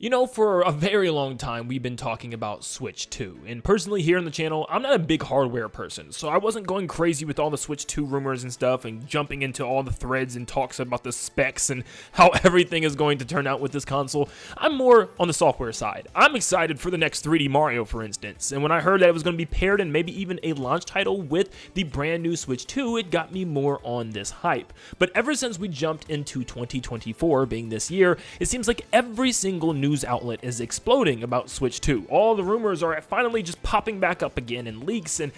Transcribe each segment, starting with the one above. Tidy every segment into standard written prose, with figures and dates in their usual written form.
You know, for a very long time, we've been talking about Switch 2, and personally here on the channel, I'm not a big hardware person, so I wasn't going crazy with all the Switch 2 rumors and stuff, and jumping into all the threads and talks about the specs and how everything is going to turn out with this console. I'm more on the software side. I'm excited for the next 3D Mario, for instance, and when I heard that it was going to be paired and maybe even a launch title with the brand new Switch 2, it got me more on this hype. But ever since we jumped into 2024, being this year, it seems like every single news outlet is exploding about Switch 2. All the rumors are finally just popping back up again, and leaks and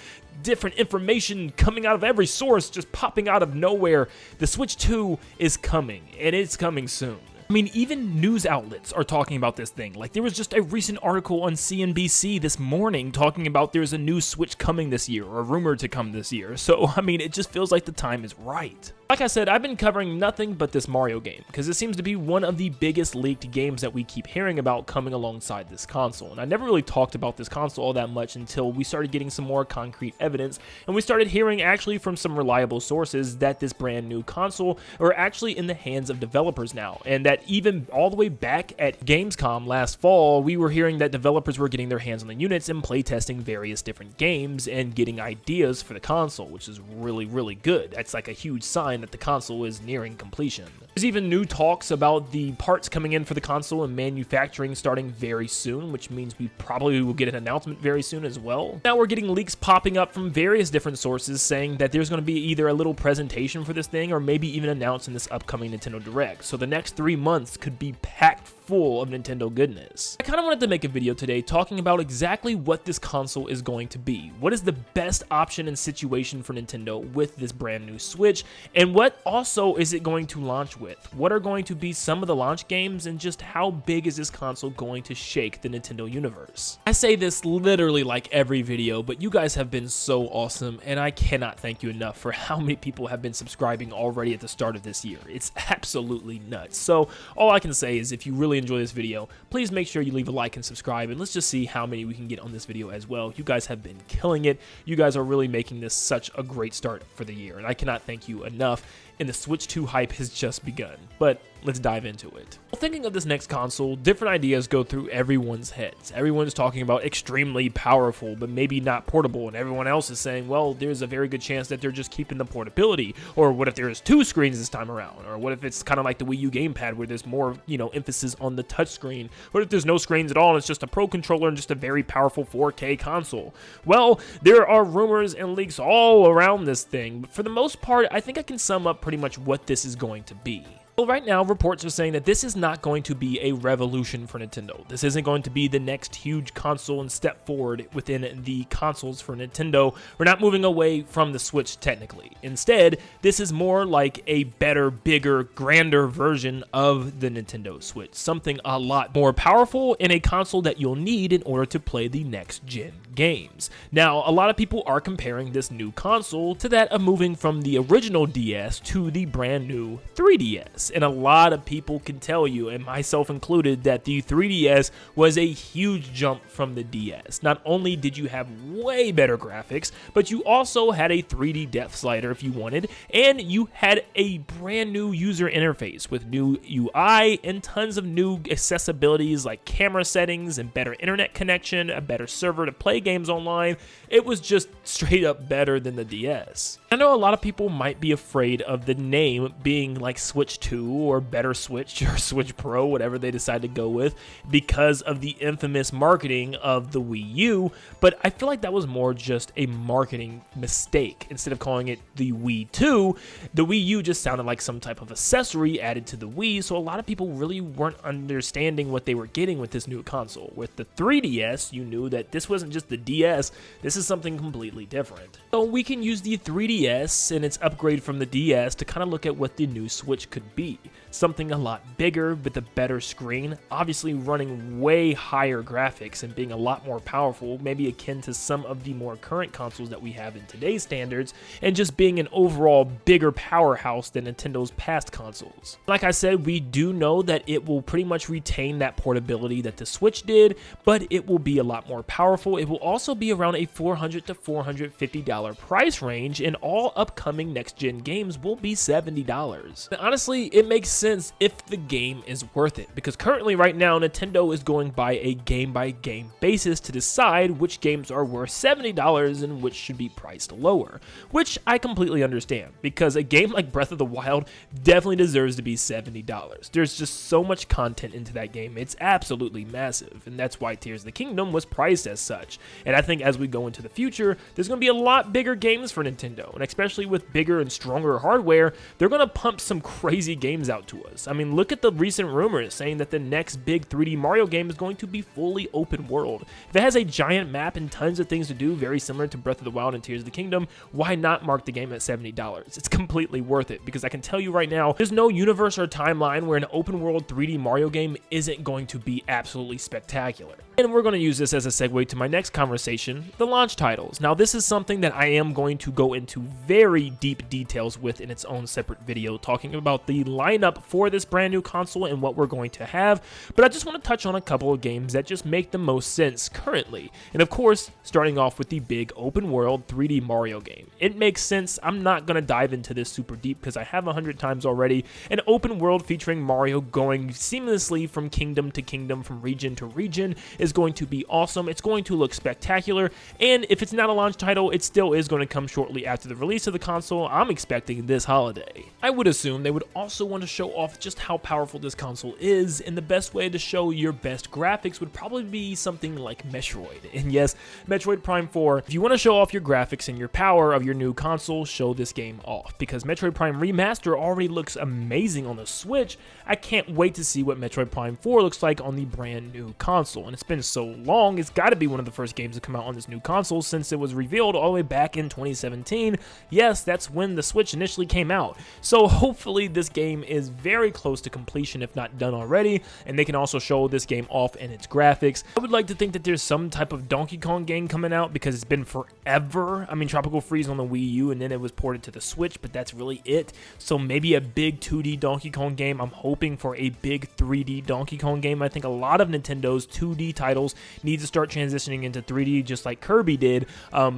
different information coming out of every source, just popping out of nowhere. The Switch 2 is coming, and it's coming soon. I mean, even news outlets are talking about this thing. Like, there was just a recent article on CNBC this morning talking about there's a new Switch coming this year, or rumored to come this year. So, I mean, it just feels like the time is right. Like I said, I've been covering nothing but this Mario game, because it seems to be one of the biggest leaked games that we keep hearing about coming alongside this console. And I never really talked about this console all that much until we started getting some more concrete evidence, and we started hearing actually from some reliable sources that this brand new console are actually in the hands of developers now, and that even all the way back at Gamescom last fall, we were hearing that developers were getting their hands on the units and playtesting various different games and getting ideas for the console, which is really, really good. That's like a huge sign that the console is nearing completion. There's even new talks about the parts coming in for the console and manufacturing starting very soon, which means we probably will get an announcement very soon as well. Now we're getting leaks popping up from various different sources saying that there's going to be either a little presentation for this thing or maybe even announced in this upcoming Nintendo Direct. So the next 3 months could be packed full of Nintendo goodness. I kind of wanted to make a video today talking about exactly what this console is going to be. What is the best option and situation for Nintendo with this brand new Switch, and what also is it going to launch with? What are going to be some of the launch games, and just how big is this console going to shake the Nintendo universe? I say this literally like every video, but you guys have been so awesome, and I cannot thank you enough for how many people have been subscribing already at the start of this year. It's absolutely nuts. So all I can say is if you really enjoy this video, please make sure you leave a like and subscribe, and let's just see how many we can get on this video as well. You guys have been killing it. You guys are really making this such a great start for the year, and I cannot thank you enough. And the Switch 2 hype has just begun, but let's dive into it. While thinking of this next console, different ideas go through everyone's heads. Everyone's talking about extremely powerful, but maybe not portable, and everyone else is saying, well, there's a very good chance that they're just keeping the portability, or what if there's 2 screens this time around, or what if it's kind of like the Wii U gamepad where there's more, emphasis on the touchscreen, what if there's no screens at all and it's just a Pro controller and just a very powerful 4K console? Well, there are rumors and leaks all around this thing, but for the most part, I think I can sum up pretty much what this is going to be. Well, right now, reports are saying that this is not going to be a revolution for Nintendo. This isn't going to be the next huge console and step forward within the consoles for Nintendo. We're not moving away from the Switch technically. Instead, this is more like a better, bigger, grander version of the Nintendo Switch. Something a lot more powerful in a console that you'll need in order to play the next-gen games. Now, a lot of people are comparing this new console to that of moving from the original DS to the brand new 3DS. And a lot of people can tell you, and myself included, that the 3DS was a huge jump from the DS. Not only did you have way better graphics, but you also had a 3D depth slider if you wanted, and you had a brand new user interface with new UI and tons of new accessibilities like camera settings and better internet connection, a better server to play games online. It was just straight up better than the DS. I know a lot of people might be afraid of the name being like Switch 2 or Better Switch or Switch Pro, whatever they decide to go with, because of the infamous marketing of the Wii U, but I feel like that was more just a marketing mistake. Instead of calling it the Wii 2, the Wii U just sounded like some type of accessory added to the Wii, so a lot of people really weren't understanding what they were getting with this new console. With the 3DS, you knew that this wasn't just the DS, this is something completely different. So we can use the 3DS and its upgrade from the DS to kind of look at what the new Switch could be. Something a lot bigger with a better screen, obviously running way higher graphics and being a lot more powerful, maybe akin to some of the more current consoles that we have in today's standards, and just being an overall bigger powerhouse than Nintendo's past consoles. Like I said, we do know that it will pretty much retain that portability that the Switch did, but it will be a lot more powerful. It will also be around a $400 to $450 price range, and all upcoming next-gen games will be $70. And honestly, it makes sense if the game is worth it, because currently right now Nintendo is going by a game-by-game basis to decide which games are worth $70 and which should be priced lower, which I completely understand, because a game like Breath of the Wild definitely deserves to be $70. There's just so much content into that game, it's absolutely massive, and that's why Tears of the Kingdom was priced as such. And I think as we go into the future, there's going to be a lot bigger games for Nintendo, and especially with bigger and stronger hardware, they're going to pump some crazy games out to us. I mean, look at the recent rumors saying that the next big 3D Mario game is going to be fully open world. If it has a giant map and tons of things to do, very similar to Breath of the Wild and Tears of the Kingdom, why not mark the game at $70? It's completely worth it, because I can tell you right now, there's no universe or timeline where an open world 3D Mario game isn't going to be absolutely spectacular. And we're going to use this as a segue to my next conversation, the launch titles. Now, this is something that I am going to go into very deep details with in its own separate video, talking about the lineup for this brand new console and what we're going to have, but I just want to touch on a couple of games that just make the most sense currently. And of course, starting off with the big open world 3D Mario game. It makes sense. I'm not going to dive into this super deep because I have 100 times already. An open world featuring Mario going seamlessly from kingdom to kingdom, from region to region, is going to be awesome. It's going to look spectacular, and if it's not a launch title, it still is going to come shortly after the release of the console. I'm expecting this holiday. I would assume they would also want to show off just how powerful this console is, and the best way to show your best graphics would probably be something like Metroid. And yes, Metroid Prime 4, if you want to show off your graphics and your power of your new console, show this game off, because Metroid Prime Remaster already looks amazing on the Switch. I can't wait to see what Metroid Prime 4 looks like on the brand new console, and it's been so long, it's got to be one of the first games to come out on this new console since it was revealed all the way back in 2017. Yes, that's when the Switch initially came out. So hopefully this game is very close to completion, if not done already, and they can also show this game off in its graphics. I would like to think that there's some type of Donkey Kong game coming out, because it's been forever. I mean, Tropical Freeze on the Wii U, and then it was ported to the Switch, but that's really it. So maybe a big 2D Donkey Kong game. I'm hoping for a big 3D Donkey Kong game. I think a lot of Nintendo's 2D titles need to start transitioning into 3D, just like Kirby did.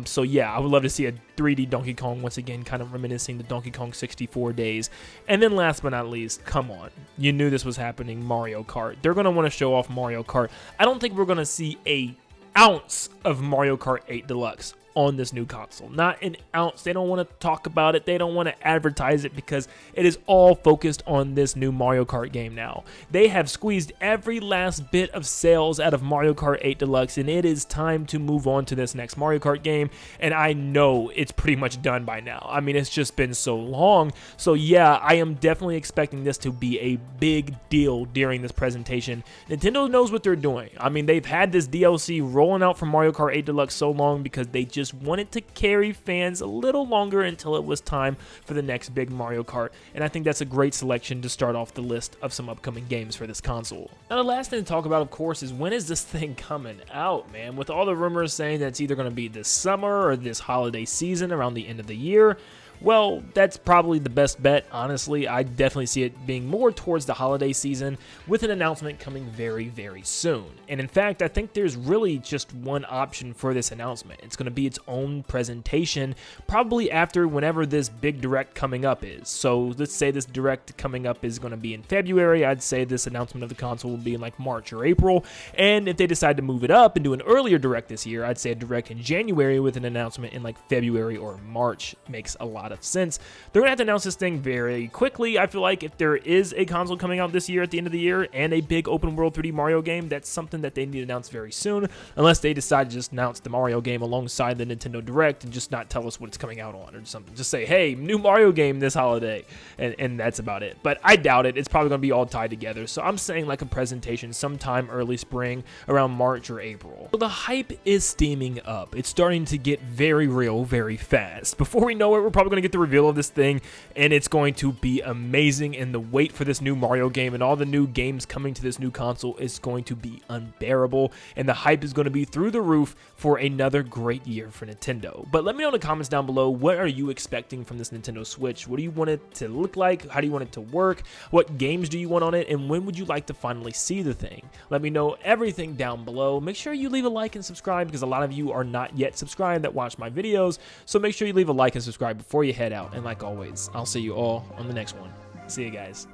So yeah, I would love to see a 3D Donkey Kong once again, kind of reminiscing the Donkey Kong 64 days. And then last but not least, come on, you knew this was happening, Mario Kart. They're going to want to show off Mario Kart. I don't think we're going to see an ounce of Mario Kart 8 Deluxe on this new console. Not an ounce. They don't want to talk about it. They don't want to advertise it, because it is all focused on this new Mario Kart game now. They have squeezed every last bit of sales out of Mario Kart 8 Deluxe, and it is time to move on to this next Mario Kart game, and I know it's pretty much done by now. I mean, it's just been so long. So yeah, I am definitely expecting this to be a big deal during this presentation. Nintendo knows what they're doing. I mean, they've had this DLC rolling out from Mario Kart 8 Deluxe so long because they just wanted to carry fans a little longer until it was time for the next big Mario Kart, and I think that's a great selection to start off the list of some upcoming games for this console. Now, the last thing to talk about, of course, is when is this thing coming out, man? With all the rumors saying that it's either going to be this summer or this holiday season around the end of the year, well, that's probably the best bet, honestly. I definitely see it being more towards the holiday season, with an announcement coming very, very soon. And in fact, I think there's really just one option for this announcement. It's going to be its own presentation, probably after whenever this big direct coming up is. So let's say this direct coming up is going to be in February. I'd say this announcement of the console will be in like March or April. And if they decide to move it up and do an earlier direct this year, I'd say a direct in January with an announcement in like February or March makes a lot of sense. They're gonna have to announce this thing very quickly. I feel like if there is a console coming out this year at the end of the year and a big open world 3D Mario game, that's something that they need to announce very soon, unless they decide to just announce the Mario game alongside the Nintendo Direct and just not tell us what it's coming out on or something. Just say, hey, new Mario game this holiday, and that's about it. But I doubt it. It's probably gonna be all tied together. So I'm saying like a presentation sometime early spring, around March or April. So the hype is steaming up. It's starting to get very real very fast. Before we know it, we're probably going to get the reveal of this thing, and it's going to be amazing, and the wait for this new Mario game and all the new games coming to this new console is going to be unbearable, and the hype is going to be through the roof for another great year for Nintendo. But let me know in the comments down below, what are you expecting from this Nintendo Switch? What do you want it to look like? How do you want it to work? What games do you want on it? And when would you like to finally see the thing? Let me know everything down below. Make sure you leave a like and subscribe, because a lot of you are not yet subscribed that watch my videos, so make sure you leave a like and subscribe before you head out. And like always, I'll see you all on the next one. See you guys.